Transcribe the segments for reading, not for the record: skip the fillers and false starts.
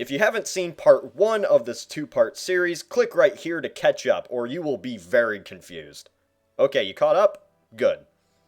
If you haven't seen part 1 of this 2-part series, click right here to catch up, or you will be very confused. Okay, you caught up? Good.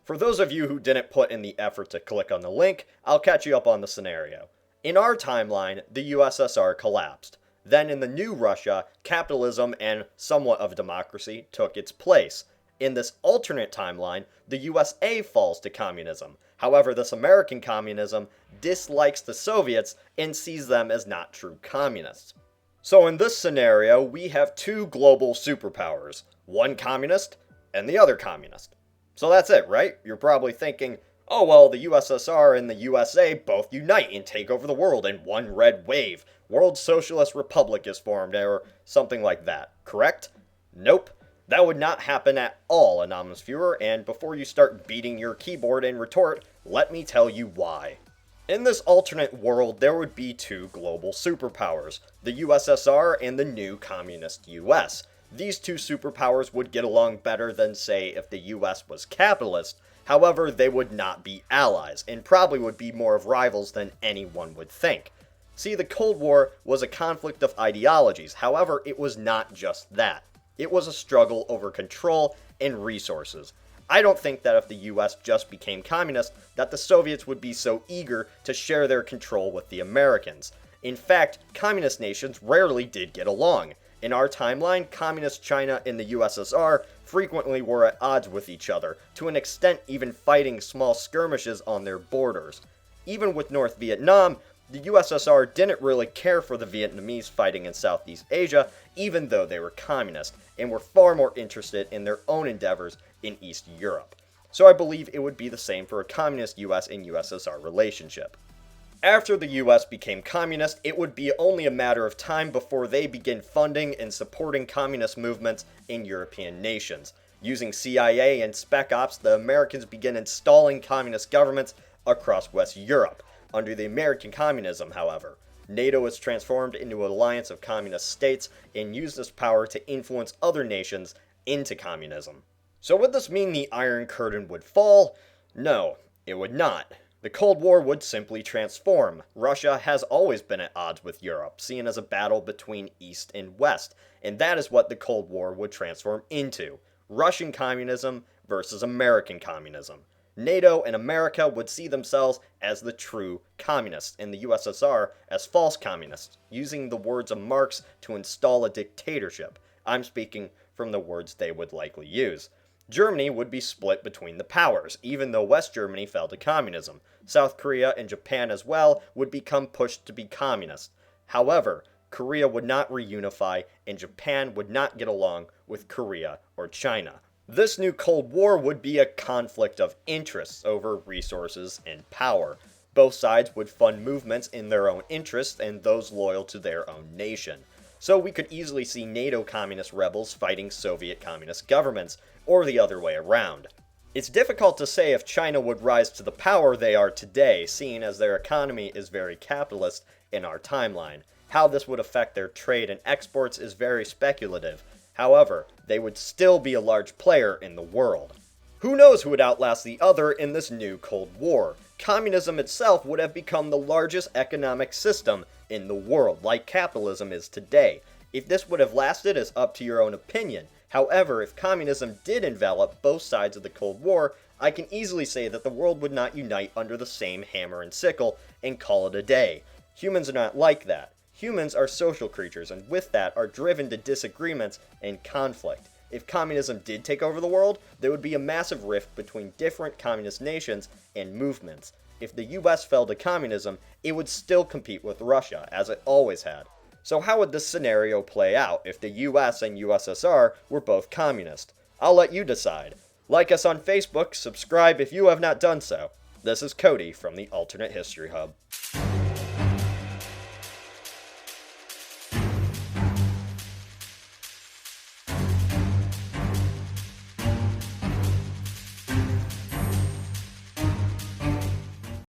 For those of you who didn't put in the effort to click on the link, I'll catch you up on the scenario. In our timeline, the USSR collapsed. Then in the new Russia, capitalism and somewhat of democracy took its place. In this alternate timeline, the USA falls to communism. However, this American communism dislikes the Soviets and sees them as not true communists. So in this scenario, we have two global superpowers, one communist and the other communist. So that's it, right? You're probably thinking, oh well, the USSR and the USA both unite and take over the world in one red wave. World Socialist Republic is formed, or something like that, correct? Nope. That would not happen at all, anonymous viewer, and before you start beating your keyboard and retort, let me tell you why. In this alternate world, there would be two global superpowers, the USSR and the new communist US. These two superpowers would get along better than, say, if the US was capitalist. However, they would not be allies, and probably would be more of rivals than anyone would think. See, the Cold War was a conflict of ideologies, however, it was not just that. It was a struggle over control and resources. I don't think that if the US just became communist, that the Soviets would be so eager to share their control with the Americans. In fact, communist nations rarely did get along. In our timeline, communist China and the USSR frequently were at odds with each other, to an extent even fighting small skirmishes on their borders. Even with North Vietnam, the USSR didn't really care for the Vietnamese fighting in Southeast Asia, even though they were communist, and were far more interested in their own endeavors in East Europe. So I believe it would be the same for a communist US and USSR relationship. After the US became communist, it would be only a matter of time before they begin funding and supporting communist movements in European nations. Using CIA and Spec Ops, the Americans begin installing communist governments across West Europe. Under the American communism, however, NATO is transformed into an alliance of communist states and used this power to influence other nations into communism. So would this mean the Iron Curtain would fall? No, it would not. The Cold War would simply transform. Russia has always been at odds with Europe, seen as a battle between East and West, and that is what the Cold War would transform into. Russian communism versus American communism. NATO and America would see themselves as the true communists, and the USSR as false communists, using the words of Marx to install a dictatorship. I'm speaking from the words they would likely use. Germany would be split between the powers, even though West Germany fell to communism. South Korea and Japan as well would become pushed to be communist. However, Korea would not reunify, and Japan would not get along with Korea or China. This new Cold War would be a conflict of interests over resources and power. Both sides would fund movements in their own interests and those loyal to their own nation. So we could easily see NATO communist rebels fighting Soviet communist governments, or the other way around. It's difficult to say if China would rise to the power they are today, seeing as their economy is very capitalist in our timeline. How this would affect their trade and exports is very speculative. However, they would still be a large player in the world. Who knows who would outlast the other in this new Cold War? Communism itself would have become the largest economic system in the world, like capitalism is today. If this would have lasted is up to your own opinion. However, if communism did envelop both sides of the Cold War, I can easily say that the world would not unite under the same hammer and sickle and call it a day. Humans are not like that. Humans are social creatures, and with that are driven to disagreements and conflict. If communism did take over the world, there would be a massive rift between different communist nations and movements. If the US fell to communism, it would still compete with Russia, as it always had. So how would this scenario play out if the US and USSR were both communist? I'll let you decide. Like us on Facebook, subscribe if you have not done so. This is Cody from the Alternate History Hub.